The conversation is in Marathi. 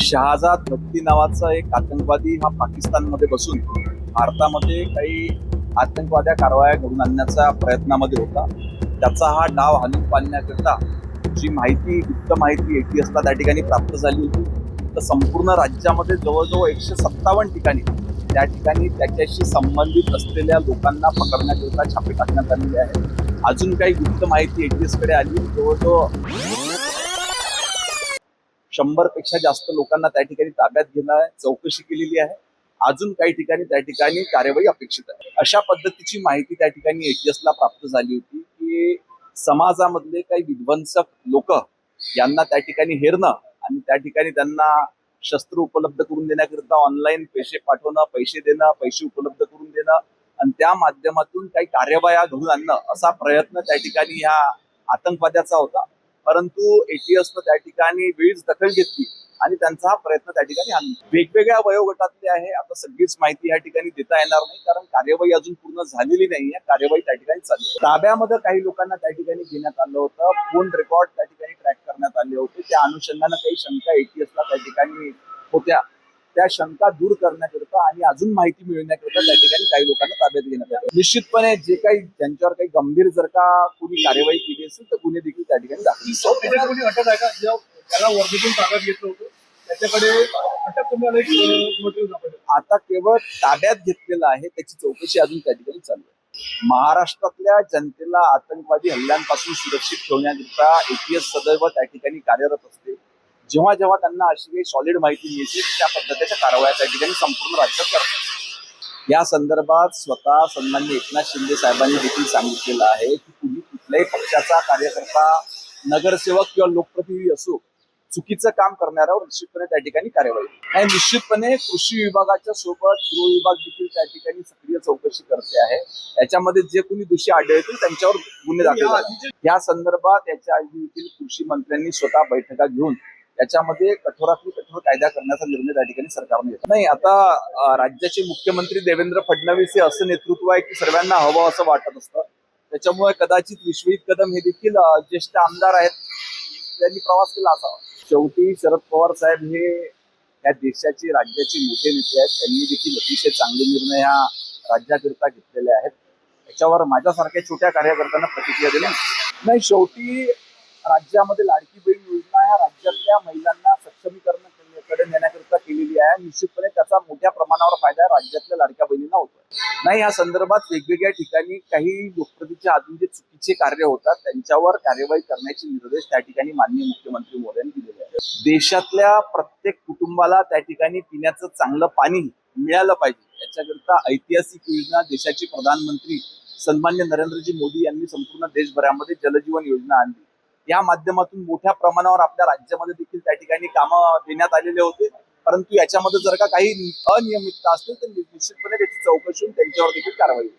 शहाजाद भट्टी नावाचा एक आतंकवादी हा पाकिस्तानमध्ये बसून भारतामध्ये काही आतंकवाद्या कारवाया घडून आणण्याच्या प्रयत्नामध्ये होता. त्याचा हा डाव हाणून पाडण्याकरता जी माहिती, गुप्त माहिती ATSला त्या ठिकाणी प्राप्त झाली होती, तर संपूर्ण राज्यामध्ये जवळजवळ 157 ठिकाणी त्या ठिकाणी त्याच्याशी संबंधित असलेल्या लोकांना पकडण्याकरता छापे टाकण्यात आलेले आहेत. अजून काही गुप्त माहिती ATSकडे आली. जवळजवळ 100 पेक्षा जास्त लोकांना त्या ठिकाणी ताब्यात घेणं, चौकशी केलेली आहे. अजून काही ठिकाणी त्या ठिकाणी कार्यवाही अपेक्षित आहे. अशा पद्धतीची माहिती त्या ठिकाणी ATSला प्राप्त झाली होती की समाजामधले काही विध्वंसक लोक यांना त्या ठिकाणी हेरणं आणि त्या ठिकाणी त्यांना शस्त्र उपलब्ध करून देण्याकरिता ऑनलाईन पैसे पाठवणं, पैसे देणं, पैसे उपलब्ध करून देणं आणि त्या माध्यमातून काही कार्यवाया घडून आणणं असा प्रयत्न त्या ठिकाणी ह्या आतंकवाद्याचा होता. परंतु ATSनं त्या ठिकाणी वेळीच दखल घेतली आणि त्यांचा हा प्रयत्न त्या ठिकाणी आणला. वेगवेगळ्या वयोगटातले आहे, आता सगळीच माहिती या ठिकाणी देता येणार नाही कारण कार्यवाही अजून पूर्ण झालेली नाहीये. कार्यवाही त्या ठिकाणी चालू आहे. ताब्यामध्ये काही लोकांना त्या ठिकाणी घेण्यात आलं होतं. फोन रेकॉर्ड त्या ठिकाणी ट्रॅक करण्यात आले होते. त्या अनुषंगानं काही शंका ATSला त्या ठिकाणी होत्या. त्या शंका दूर करण्याकरता आणि अजून माहिती मिळवण्याकरता त्या ठिकाणी काही लोकांना ताब्यात घेण्यात आलं. निश्चितपणे जे काही ज्यांच्यावर काही गंभीर जर का कोणी कार्यवाही केली असेल तर गुन्हे देखील त्या ठिकाणी दाखल. अटक आहे का ज्याला वर्धेतून ताब्यात घेतलं होतं त्याच्याकडे अटक करण्याला एक नोटीस दाखवली. आता केवळ ताब्यात घेतलेलं आहे, त्याची चौकशी अजून त्या ठिकाणी चालू आहे. महाराष्ट्रातल्या जनतेला आतंकवादी हल्ल्यांपासून सुरक्षित ठेवण्याकरिता ATS सदैव त्या ठिकाणी कार्यरत असते. जेव्हा जेव्हा त्यांना अशी काही सॉलिड माहिती मिळते त्या पद्धतीच्या कारवाया त्या ठिकाणी संपूर्ण राज्यात करतात. या संदर्भात स्वतः सन्माननीय एकनाथ शिंदे साहेबांनी देखील सांगितलेलं आहे की तुम्ही कुठल्याही पक्षाचा कार्यकर्ता, नगरसेवक किंवा लोकप्रतिनिधी असो, चुकीचं काम करणाऱ्यावर निश्चितपणे त्या ठिकाणी कार्यवाही. आणि निश्चितपणे कृषी विभागाच्या सोबत गृह विभाग देखील त्या ठिकाणी सक्रिय चौकशी करते आहे. याच्यामध्ये जे कोणी दोषी आढळतील त्यांच्यावर गुन्हे दाखल झाले. या संदर्भात याच्या आधी देखील कृषी मंत्र्यांनी स्वतः बैठका घेऊन याच्यामध्ये कठोरातली कठोर कायदा करण्याचा निर्णय त्या ठिकाणी सरकारने घेतला. नाही, आता राज्याचे मुख्यमंत्री देवेंद्र फडणवीस हे असं नेतृत्व आहे की सर्वांना हवं असं वाटत असतं. त्याच्यामुळे कदाचित विश्वजित कदम हे देखील ज्येष्ठ आमदार आहेत, त्यांनी प्रवास केला असावा. शेवटी शरद पवार साहेब हे या देशाचे, राज्याचे मोठे नेते आहेत. त्यांनी देखील अतिशय चांगले निर्णय ह्या राज्याकरिता घेतलेले आहेत. त्याच्यावर माझ्यासारख्या छोट्या कार्यकर्त्यांना प्रतिक्रिया दिली नाही. शेवटी राज्यामध्ये लाडकी बहीण योजना ह्या राज्यातल्या महिलांना सक्षमीकरणाकडे नेण्याकरिता केलेली आहे. निश्चितपणे त्याचा मोठ्या प्रमाणावर फायदा राज्यातल्या लाडक्या बहिणींना होतोय. नाही, या संदर्भात वेगवेगळ्या ठिकाणी काही लोकप्रतिनिधीच्या अजून जे चुकीचे कार्य होतात त्यांच्यावर कार्यवाही करण्याचे निर्देश त्या ठिकाणी माननीय मुख्यमंत्री महोदयांनी दिलेले आहेत. देशातल्या प्रत्येक कुटुंबाला त्या ठिकाणी पिण्याचं चांगलं पाणी मिळालं पाहिजे याच्याकरिता ऐतिहासिक योजना देशाचे प्रधानमंत्री सन्मान्य नरेंद्रजी मोदी यांनी संपूर्ण देशभरामध्ये जलजीवन योजना आणली. या माध्यमातून मोठ्या प्रमाणावर आपल्या राज्यामध्ये देखील त्या ठिकाणी कामं देण्यात आलेले होते. परंतु याच्यामध्ये जर का काही अनियमितता असतील तर निश्चितपणे त्याची चौकशी होऊन त्यांच्यावर देखील कारवाई होईल.